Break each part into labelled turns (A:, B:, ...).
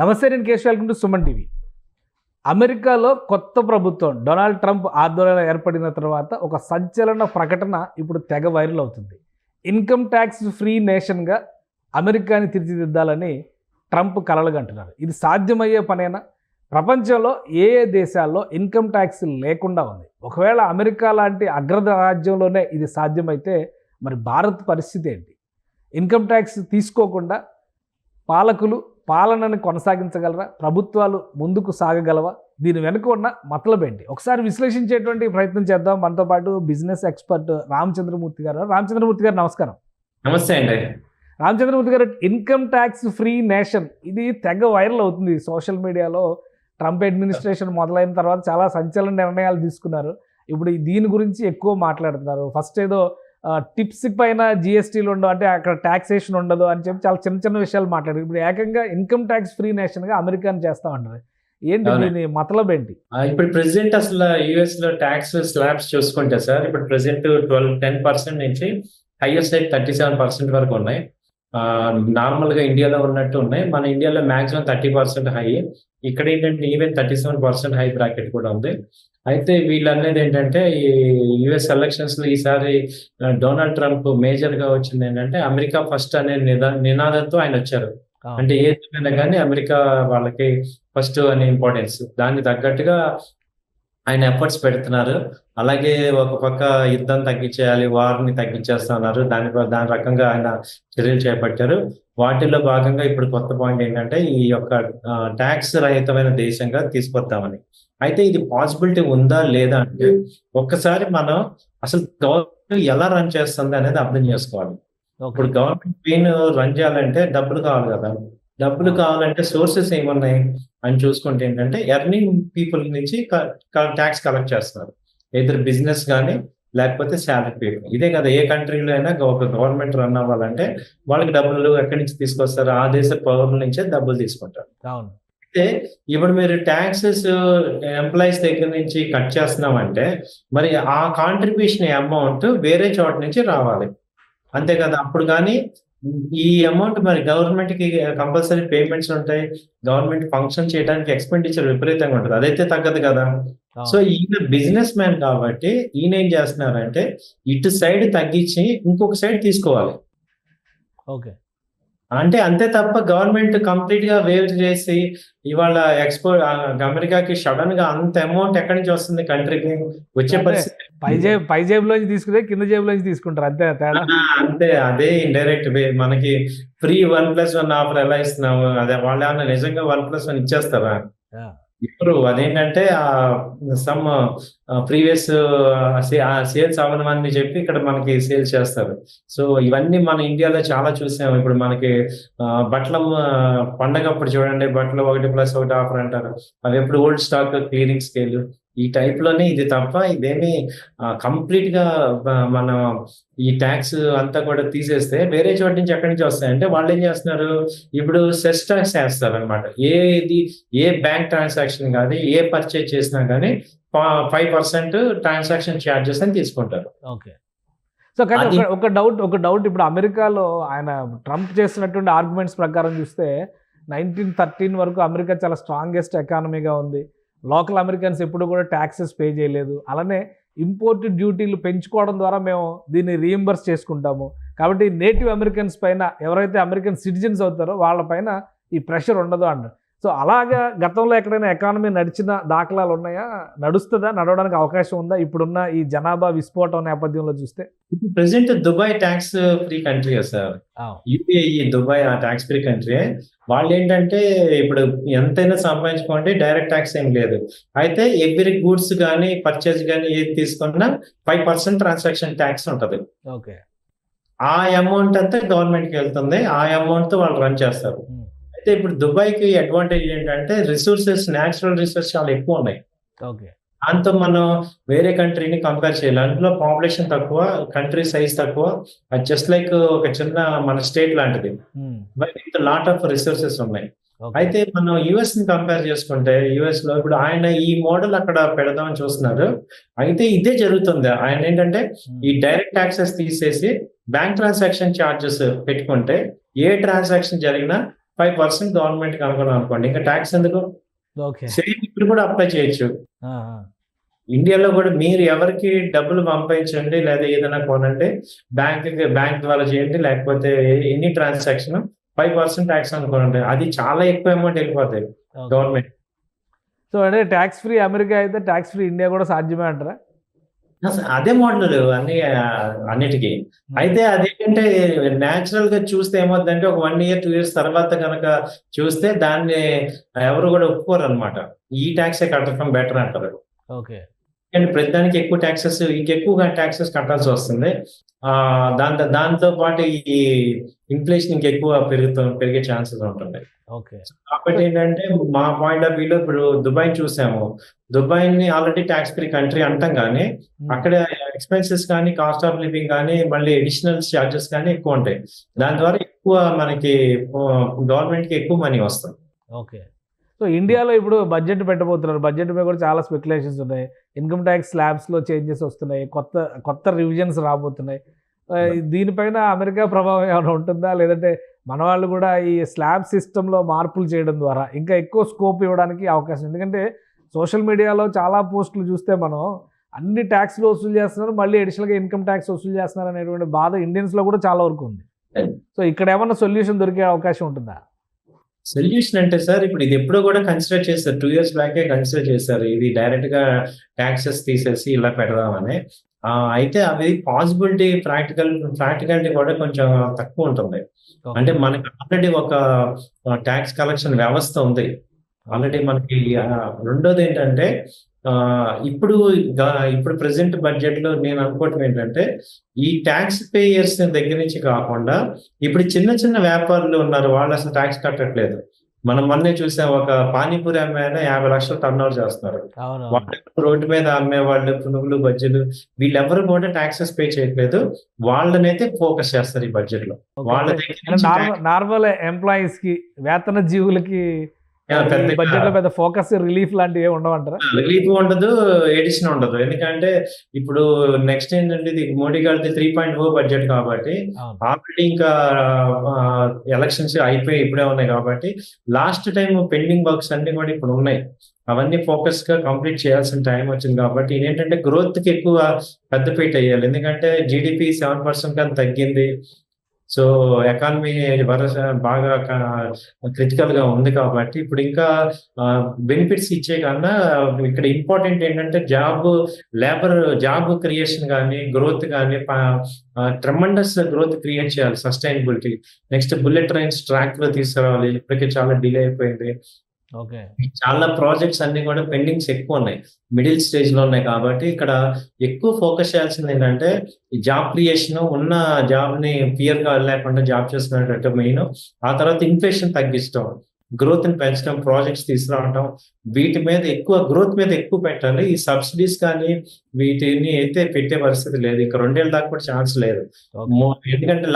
A: నమస్తే, నేను Keshav. Welcome to Suman TV. అమెరికాలో కొత్త ప్రభుత్వం డొనాల్డ్ ట్రంప్ ఆధ్వర్యంలో ఏర్పడిన తర్వాత ఒక సంచలన ప్రకటన ఇప్పుడు తెగ వైరల్ అవుతుంది. ఇన్కమ్ ట్యాక్స్ ఫ్రీ నేషన్గా అమెరికాని తీర్చిదిద్దాలని ట్రంప్ కలలుగంటున్నారు. ఇది సాధ్యమయ్యే పనేనా? ప్రపంచంలో ఏ ఏ దేశాల్లో ఇన్కమ్ ట్యాక్స్ లేకుండా ఉంది? ఒకవేళ అమెరికా లాంటి అగ్రరాజ్యంలోనే ఇది సాధ్యమైతే మరి భారత్ పరిస్థితి ఏంటి? ఇన్కమ్ ట్యాక్స్ తీసుకోకుండా పాలకులు పాలనని కొనసాగించగలరా? ప్రభుత్వాలు ముందుకు సాగగలవా? దీని వెనుక ఉన్న మతలబేంటి? ఒకసారి విశ్లేషించేటువంటి ప్రయత్నం చేద్దాం. మనతో పాటు బిజినెస్ ఎక్స్పర్ట్ రామచంద్రమూర్తి గారు. రామచంద్రమూర్తి గారు, నమస్కారం.
B: నమస్తే అండి.
A: రామచంద్రమూర్తి గారు, ఇన్కమ్ ట్యాక్స్ ఫ్రీ నేషన్ ఇది తెగ వైరల్ అవుతుంది సోషల్ మీడియాలో. ట్రంప్ అడ్మినిస్ట్రేషన్ మొదలైన తర్వాత చాలా సంచలన నిర్ణయాలు తీసుకున్నారు. ఇప్పుడు దీని గురించి ఎక్కువ మాట్లాడుతున్నారు. ఫస్ట్ ఏదో టిప్స్ పైన జిఎస్టీలు ఉండవు, అంటే అక్కడ ట్యాక్సేషన్ ఉండదు అని చెప్పి చాలా చిన్న చిన్న విషయాలు మాట్లాడారు. ఇప్పుడు ఏకంగా ఇన్కమ్ ట్యాక్స్ ఫ్రీ నేషన్గా అమెరికాని చేస్తామంటారు. ఏంటి దీని మతలబ్ ఏంటి?
B: ఇప్పుడు ప్రెసెంట్ అసలు యుఎస్ లో ట్యాక్స్ స్లాబ్స్ చూసుకుంటే సార్, ఇప్పుడు ప్రెసెంట్ 10% నుంచి హైయెస్ట్ అయితే 37% వరకు ఉన్నాయి. నార్మల్ గా ఇండియాలో ఉన్నట్టు ఉన్నాయి. మన ఇండియాలో మాక్సిమం 30% హై. ఇక్కడ ఏంటంటే ఈవెన్ 37% హై బ్రాకెట్ కూడా ఉంది. అయితే వీళ్ళు అనేది ఏంటంటే ఈ యుఎస్ ఎలక్షన్స్ లో ఈసారి డొనాల్డ్ ట్రంప్ మేజర్ గా వచ్చింది ఏంటంటే అమెరికా ఫస్ట్ అనే నినాదంతో ఆయన వచ్చారు. అంటే ఏదైనా కానీ అమెరికా వాళ్ళకి ఫస్ట్ అనే ఇంపార్టెన్స్, దానికి తగ్గట్టుగా ఆయన ఎఫర్ట్స్ పెడుతున్నారు. అలాగే ఒక పక్క యుద్ధం తగ్గించేయాలి, వార్ని తగ్గించేస్తున్నారు. దాని రకంగా ఆయన చర్యలు చేపట్టారు. వాటిల్లో భాగంగా ఇప్పుడు కొత్త పాయింట్ ఏంటంటే ఈ యొక్క ట్యాక్స్ రహితమైన దేశంగా తీసుకొద్దామని. అయితే ఇది పాసిబిలిటీ ఉందా లేదా అంటే ఒక్కసారి మనం అసలు గవర్నమెంట్ ఎలా రన్ చేస్తుంది అనేది అర్థం చేసుకోవాలి. ఇప్పుడు గవర్నమెంట్ మెయిన్ రన్ చేయాలంటే డబ్బులు కావాలి కదా. డబ్బులు కావాలంటే సోర్సెస్ ఏమున్నాయి అని చూసుకుంటే ఏంటంటే ఎర్నింగ్ పీపుల్ నుంచి ట్యాక్స్ కలెక్ట్ చేస్తున్నారు. ఎదురు బిజినెస్ కానీ లేకపోతే శాలరీ పీపుల్. ఇదే కదా ఏ కంట్రీలో అయినా ఒక గవర్నమెంట్ రన్ అవ్వాలంటే వాళ్ళకి డబ్బులు ఎక్కడి నుంచి తీసుకొస్తారు? ఆ దేశ పౌరుల నుంచే డబ్బులు తీసుకుంటారు. అయితే ఇప్పుడు మీరు ట్యాక్సెస్ ఎంప్లాయీస్ దగ్గర నుంచి కట్ చేస్తున్నామంటే మరి ఆ కాంట్రిబ్యూషన్ అమౌంట్ వేరే చోట నుంచి రావాలి, అంతే కదా. అప్పుడు కానీ ఈ అమౌంట్ మరి గవర్నమెంట్ కి కంపల్సరీ పేమెంట్స్ ఉంటాయి. గవర్నమెంట్ ఫంక్షన్ చేయడానికి ఎక్స్పెండిచర్ విపరీతంగా ఉంటుంది, అదైతే తగ్గదు కదా. సో ఈయన బిజినెస్ మ్యాన్ కాబట్టి ఈయన ఏం చేస్తున్నారంటే ఇటు సైడ్ తగ్గించి ఇంకొక సైడ్ తీసుకోవాలి.
A: ఓకే,
B: అంటే అంతే తప్ప గవర్నమెంట్ కంప్లీట్ గా వేవ్ చేసి ఇవాళ ఎక్స్పోర్ట్ అమెరికాకి సడన్ గా అంత అమౌంట్ ఎక్కడి నుంచి వస్తుంది కంట్రీకి వచ్చే పరిస్థితి.
A: పై జేబులోంచి తీసుకుంటే కింద జేబులోంచి తీసుకుంటారు, అంతే తేడా.
B: అంతే, అదే ఇండైరెక్ట్ వే. మనకి ఫ్రీ 1+1 ఆఫర్ ఎలా ఇస్తున్నాము, అదే వాళ్ళు ఏమన్నా నిజంగా 1+1 ఇచ్చేస్తారా? ఇప్పుడు అదేంటంటే సమ్ ప్రీవియస్ సేల్స్ అవ్వనని చెప్పి ఇక్కడ మనకి సేల్స్ చేస్తారు. సో ఇవన్నీ మన ఇండియాలో చాలా చూసాము. ఇప్పుడు మనకి బట్టల పండగ అప్పుడు చూడండి, బట్టలు 1+1 ఆఫర్ అంటారు. అవి ఎప్పుడు ఓల్డ్ స్టాక్ క్లియరింగ్ స్కేల్ ఈ టైప్ లోనే ఇది తప్ప ఇదేమి కంప్లీట్ గా మనం ఈ ట్యాక్స్ అంతా కూడా తీసేస్తే వేరే చోట నుంచి ఎక్కడి నుంచి వస్తాయంటే వాళ్ళు ఏం చేస్తున్నారు, ఇప్పుడు సెస్ ట్యాక్స్ వేస్తారు అనమాట. ఏ బ్యాంక్ ట్రాన్సాక్షన్ కానీ ఏ పర్చేజ్ చేసినా కానీ 5% ట్రాన్సాక్షన్ ఛార్జెస్ అని తీసుకుంటారు.
A: ఓకే. సో కానీ ఒక డౌట్ ఇప్పుడు అమెరికాలో ఆయన ట్రంప్ చేస్తున్నటువంటి ఆర్గ్యుమెంట్స్ ప్రకారం చూస్తే 1913 వరకు అమెరికా చాలా స్ట్రాంగెస్ట్ ఎకానమీగా ఉంది. లోకల్ అమెరికన్స్ ఎప్పుడు కూడా ట్యాక్సెస్ పే చేయలేదు. అలానే ఇంపోర్ట్ డ్యూటీలు పెంచుకోవడం ద్వారా మేము దీన్ని రీఎంబర్స్ చేసుకుంటాము. కాబట్టి నేటివ్ అమెరికన్స్ పైన, ఎవరైతే అమెరికన్ సిటిజన్స్ అవుతారో వాళ్ళపైన ఈ ప్రెషర్ ఉండదు అన్నారు. సో అలాగా గతంలో ఎక్కడైనా ఎకానమీ నడిచిన దాఖలాలు ఉన్నాయా? నడుస్తుందా? నడవడానికి అవకాశం ఉందా ఇప్పుడున్న ఈ జనాభా విస్ఫోటం నేపథ్యంలో చూస్తే?
B: ఇప్పుడు present Dubai tax free country sir. UAE Dubai ఆ ట్యాక్స్ ఫ్రీ కంట్రీ. వాళ్ళు ఏంటంటే ఇప్పుడు ఎంతైనా సంపాదించుకోండి, డైరెక్ట్ ట్యాక్స్ ఏం లేదు. అయితే ఎవ్రీ గూడ్స్ కానీ పర్చేజ్ కానీ ఏది తీసుకున్నా 5% ట్రాన్సాక్షన్ ట్యాక్స్ ఉంటుంది.
A: ఓకే,
B: ఆ అమౌంట్ అంతా గవర్నమెంట్ కి వెళ్తుంది. ఆ అమౌంట్ తో వాళ్ళు రన్ చేస్తారు. అయితే ఇప్పుడు దుబాయ్కి అడ్వాంటేజ్ ఏంటంటే న్యాచురల్ రిసోర్స్ చాలా ఎక్కువ ఉన్నాయి.
A: ఓకే,
B: దాంతో మనం వేరే కంట్రీని కంపేర్ చేయాలి. అందులో పాపులేషన్ తక్కువ, కంట్రీ సైజ్ తక్కువ. అది జస్ట్ లైక్ ఒక చిన్న మన స్టేట్ లాంటిది, బట్ ఇంత లాట్ ఆఫ్ రిసోర్సెస్ ఉన్నాయి. అయితే మనం యుఎస్ ని కంపేర్ చేసుకుంటే యుఎస్ లో ఇప్పుడు ఆయన ఈ మోడల్ అక్కడ పెడదామని చూస్తున్నారు. అయితే ఇదే జరుగుతుంది. ఆయన ఏంటంటే ఈ డైరెక్ట్ ట్యాక్సెస్ తీసేసి బ్యాంక్ ట్రాన్సాక్షన్ ఛార్జెస్ పెట్టుకుంటే ఏ ట్రాన్సాక్షన్ జరిగినా 5% గవర్నమెంట్కి అనుకున్నాం అనుకోండి, ఇంకా ట్యాక్స్ ఎందుకు?
A: ఓకే.
B: సేమ్ ఇప్పుడు కూడా అప్లై చేయొచ్చు. ఇండియాలో కూడా మీరు ఎవరికి డబ్బులు పంపించండి లేదా ఏదైనా కొనండి, బ్యాంక్ ద్వారా చేయండి, లేకపోతే ఎనీ ట్రాన్సాక్షన్ 5% ట్యాక్స్ అనుకోండి, అది చాలా ఎక్కువ అమౌంట్ వెళ్ళిపోతాయి గవర్నమెంట్.
A: సో అంటే ట్యాక్స్ ఫ్రీ అమెరికా అయితే ట్యాక్స్ ఫ్రీ ఇండియా కూడా సాధ్యమే అంటారా?
B: అదే మోడల్ అన్నిటికీ. అయితే అదేంటంటే న్యాచురల్ గా చూస్తే ఏమవుతుందంటే ఒక 1 year 2 years తర్వాత కనుక చూస్తే దాన్ని ఎవరు కూడా ఒప్పుకోరు అనమాట. ఈ ట్యాక్సే కట్టడం బెటర్ అంటారు.
A: ఓకే.
B: అండ్ ప్రతిదానికి ఎక్కువ ట్యాక్సెస్, ఇంకెక్కువగా ట్యాక్సెస్ కట్టాల్సి వస్తుంది. దాంతో పాటు ఈ ఇన్ఫ్లేషన్ ఇంకెక్కువ పెరిగే ఛాన్సెస్ ఉంటుంది.
A: ఓకే.
B: కాబట్టి ఏంటంటే మా పాయింట్ ఆఫ్ వ్యూలో ఇప్పుడు దుబాయ్ చూసాము. దుబాయ్ని ఆల్రెడీ ట్యాక్స్ ఫ్రీ కంట్రీ అంటాం, కానీ అక్కడ ఎక్స్పెన్సెస్ కానీ, కాస్ట్ ఆఫ్ లివింగ్ కానీ, మళ్ళీ అడిషనల్ చార్జెస్ కానీ ఎక్కువ ఉంటాయి. దాని ద్వారా ఎక్కువ మనకి గవర్నమెంట్ కి ఎక్కువ మనీ వస్తుంది.
A: ఓకే. సో ఇండియాలో ఇప్పుడు బడ్జెట్ పెట్టబోతున్నారు. బడ్జెట్ మీద కూడా చాలా స్పెక్యులేషన్స్ ఉన్నాయి. ఇన్కమ్ ట్యాక్స్ స్లాబ్స్లో చేంజెస్ వస్తున్నాయి, కొత్త రివిజన్స్ రాబోతున్నాయి. దీనిపైన అమెరికా ప్రభావం ఏమైనా ఉంటుందా, లేదంటే మన వాళ్ళు కూడా ఈ స్లాబ్ సిస్టంలో మార్పులు చేయడం ద్వారా ఇంకా ఎక్కువ స్కోప్ ఇవ్వడానికి అవకాశం? ఎందుకంటే సోషల్ మీడియాలో చాలా పోస్టులు చూస్తే మనం అన్ని ట్యాక్స్లు వసూలు చేస్తున్నారు, మళ్ళీ అడిషనల్గా ఇన్కమ్ ట్యాక్స్ వసూలు చేస్తున్నారు అనేటువంటి బాధ ఇండియన్స్లో కూడా చాలా వరకు ఉంది. సో ఇక్కడ ఏమన్నా సొల్యూషన్ దొరికే అవకాశం ఉంటుందా?
B: సొల్యూషన్ అంటే సార్, ఇప్పుడు ఇది ఎప్పుడో కూడా కన్సిడర్ చేస్తారు. 2 years బ్యాకే కన్సిడర్ చేశారు, ఇది డైరెక్ట్ గా ట్యాక్సెస్ తీసేసి ఇలా పెడదామని. అయితే అవి ప్రాక్టికాలిటీ కూడా కొంచెం తక్కువ ఉంటుంది. అంటే మనకి ఆల్రెడీ ఒక ట్యాక్స్ కలెక్షన్ వ్యవస్థ ఉంది ఆల్రెడీ మనకి. రెండోది ఏంటంటే ఇప్పుడు ప్రెసెంట్ బడ్జెట్ లో నేను అనుకోవటం ఏంటంటే, ఈ ట్యాక్స్ పేయర్స్ దగ్గర నుంచి కాకుండా ఇప్పుడు చిన్న చిన్న వ్యాపారులు ఉన్నారు, వాళ్ళు అసలు ట్యాక్స్ కట్టట్లేదు. మనం మొన్నే చూసాం, ఒక పానీపూరి అమ్మే ఆయన 50 లక్షలు టర్న్ ఓవర్ చేస్తున్నారు. రోడ్డు మీద అమ్మే వాళ్ళు, పునుగులు, బజ్జీలు, వీళ్ళెవరు కూడా ట్యాక్సెస్ పే చేయట్లేదు. వాళ్ళనైతే ఫోకస్ చేస్తారు ఈ బడ్జెట్ లో. వాళ్ళ
A: నార్మల్ ఎంప్లాయీస్ కి, వేతన జీవులకి బడ్జెట్ లో పెద్ద ఫోకస్, రిలీఫ్ లాంటివి ఉండవంటారా?
B: రిలీఫ్ ఉండదు, ఎడిషన్ ఉండదు. ఎందుకంటే ఇప్పుడు నెక్స్ట్ ఏంటంటే, ఇది మోడీ గారిది 3.0 బడ్జెట్ కాబట్టి ఆల్రెడీ ఇంకా ఎలక్షన్స్ అయిపోయి ఇప్పుడే ఉన్నాయి కాబట్టి లాస్ట్ టైం పెండింగ్ వర్క్స్ అన్ని కూడా ఇప్పుడు ఉన్నాయి. అవన్నీ ఫోకస్ గా కంప్లీట్ చేయాల్సిన టైం వచ్చింది కాబట్టి ఏంటంటే గ్రోత్ కి ఎక్కువ పెద్దపీట వేయాలి. ఎందుకంటే జీడిపి 7% కానీ తగ్గింది. సో ఎకానమీ బాగా క్రిటికల్ గా ఉంది కాబట్టి ఇప్పుడు ఇంకా బెనిఫిట్స్ ఇచ్చే కన్నా ఇక్కడ ఇంపార్టెంట్ ఏంటంటే జాబ్ క్రియేషన్ కానీ, గ్రోత్ కానీ, ట్రెమండస్ గ్రోత్ క్రియేట్ చేయాలి, sustainability. Next bullet trains track లో తీసుకురావాలి, ఇప్పటికే చాలా డిలే అయిపోయింది. చాలా ప్రాజెక్ట్స్ అన్ని కూడా పెండింగ్స్ ఎక్కువ ఉన్నాయి, మిడిల్ స్టేజ్ లో ఉన్నాయి. కాబట్టి ఇక్కడ ఎక్కువ ఫోకస్ చేయాల్సింది ఏంటంటే ఈ జాబ్ క్రియేషన్, ఉన్న జాబ్ ని ఫియర్ గా లేకుండా జాబ్ చేసుకునేటట్టు మెయిన్. ఆ తర్వాత ఇన్ఫ్లేషన్ తగ్గించడం, గ్రోత్ ని పెంచడం, ప్రాజెక్ట్స్ తీసుకురావడం, వీటి మీద గ్రోత్ మీద ఎక్కువ పెట్టాలి. ఈ సబ్సిడీస్ కానీ వీటిని అయితే పెట్టే పరిస్థితి లేదు. ఇంకా 2 ఏళ్ళ దాకా కూడా ఛాన్స్ లేదు. ఎందుకంటే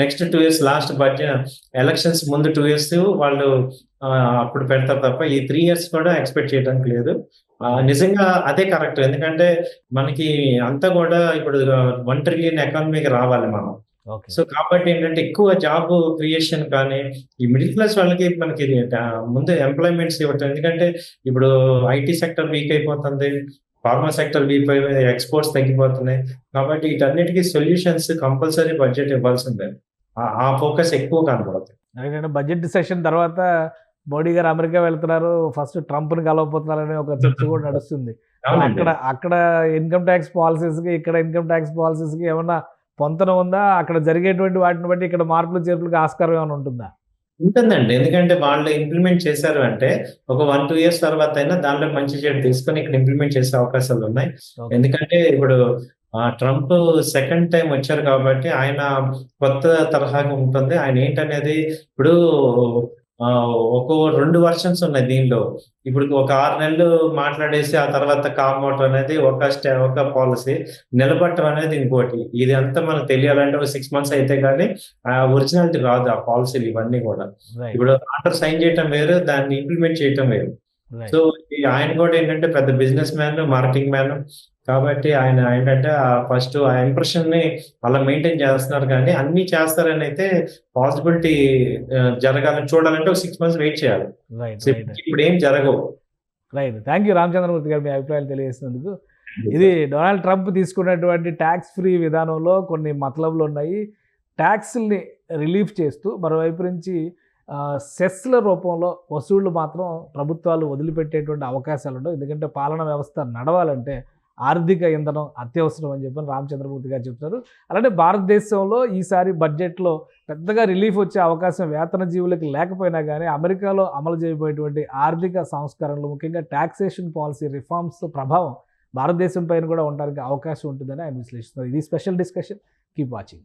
B: next 2 years last budget elections ముందు 2 years వాళ్ళు అప్పుడు పెడతారు తప్ప ఈ 3 years కూడా ఎక్స్పెక్ట్ చేయడానికి లేదు. నిజంగా అదే కరెక్ట్. ఎందుకంటే మనకి అంతా కూడా ఇప్పుడు 1 trillion ఎకానమీకి రావాలి మనం. సో కాబట్టి ఏంటంటే ఎక్కువ జాబ్ క్రియేషన్ కానీ, ఈ మిడిల్ క్లాస్ వాళ్ళకి మనకి ముందు ఎంప్లాయ్మెంట్స్ ఇవ్వటం. ఎందుకంటే ఇప్పుడు ఐటీ సెక్టర్ వీక్ అయిపోతుంది, ఫార్మా సెక్టర్ వీక్ అయిపోయి, ఎక్స్పోర్ట్స్ తగ్గిపోతున్నాయి. కాబట్టి వీటన్నిటికీ సొల్యూషన్స్ కంపల్సరీ బడ్జెట్ ఇవ్వాల్సిందే. ఆ ఫోకస్ ఎక్కువ కనపడుతుంది.
A: బడ్జెట్ సెషన్ తర్వాత మోడీ గారు అమెరికా వెళ్తున్నారు, ఫస్ట్ ట్రంప్ ని కలవబోతున్నారనే ఒక చర్చ కూడా నడుస్తుంది. అక్కడ ఇన్కమ్ ట్యాక్స్ పాలసీస్ కి, ఇక్కడ ఇన్కమ్ ట్యాక్స్ పాలసీస్ కి ఏమన్నా పొంతన ఉందా? అక్కడ జరిగేటువంటి వాటిని బట్టి ఇక్కడ మార్పులు చేర్పులకు ఆస్కారం ఏమైనా ఉంటుందా?
B: ఉంటుందండి. ఎందుకంటే వాళ్ళు ఇంప్లిమెంట్ చేశారు అంటే ఒక 1-2 years తర్వాత అయినా దానిలో మంచి చెడు తీసుకొని ఇక్కడ ఇంప్లిమెంట్ చేసే అవకాశాలు ఉన్నాయి. ఎందుకంటే ఇప్పుడు ట్రంప్ సెకండ్ టైం వచ్చారు కాబట్టి ఆయన కొత్త తరహాగా ఉంటుంది. ఆయన ఏంటనేది ఇప్పుడు ఒక 2 versions ఉన్నాయి దీనిలో. ఇప్పుడు ఒక 6 నెలలు మాట్లాడేసి ఆ తర్వాత కామౌట్ అనేది ఒక పాలసీ, నిలబట్టం అనేది ఇంకోటి. ఇది అంతా మనకు తెలియాలంటే ఒక 6 months అయితే కానీ ఒరిజినాలిటీ రాదు ఆ పాలసీలు ఇవన్నీ కూడా. ఇప్పుడు ఆర్డర్ సైన్ చేయటం వేరు, దాన్ని ఇంప్లిమెంట్ చేయటం వేరు.
A: రైట్.
B: సో ఆయన కూడా ఏంటంటే పెద్ద బిజినెస్ మ్యాన్, మార్కెటింగ్ మ్యాన్. కాబట్టి ఆయన ఏంటంటే ఫస్ట్ ఆ ఇంప్రెషన్ ని అలా మెయింటైన్ చేస్తున్నారు, కానీ అన్ని చేస్తారని అయితే పాసిబిలిటీ జరగాలని చూడాలంటే ఒక 6 మంత్స్ వెయిట్ చేయాలి.
A: రైట్.
B: So
A: right.
B: ఇప్పుడు ఏం జరగవు.
A: రైట్. థ్యాంక్ యూ రామచంద్రమూర్తి గారు, మీ అభిప్రాయాలు తెలియజేసినందుకు. ఇది డొనాల్డ్ ట్రంప్ తీసుకున్నటువంటి ట్యాక్స్ ఫ్రీ విధానంలో కొన్ని మతలబులు ఉన్నాయి. ట్యాక్స్‌ని రిలీఫ్ చేస్తూ మరోవైపు నుంచి సెస్‌ల రూపంలో వసూళ్లు మాత్రం ప్రభుత్వాలు వదిలిపెట్టేటువంటి అవకాశాలు ఉండవు. ఎందుకంటే పాలనా వ్యవస్థ నడవాలంటే ఆర్థిక ఇంధనం అత్యవసరం అని చెప్పని రామచంద్రమూర్తి గారు చెప్తున్నారు. అలానే భారతదేశంలో ఈసారి బడ్జెట్‌లో పెద్దగా రిలీఫ్ వచ్చే అవకాశం వేతన జీవులకు లేకపోయినా కానీ అమెరికాలో అమలు చేయబోయేటువంటి ఆర్థిక సంస్కరణలు, ముఖ్యంగా టాక్సేషన్ పాలసీ రిఫార్మ్స్ ప్రభావం భారతదేశం పైన కూడా ఉండడానికి అవకాశం ఉంటుందని ఆయన విశ్లేషిస్తున్నారు. ఇది స్పెషల్ డిస్కషన్. Keep watching.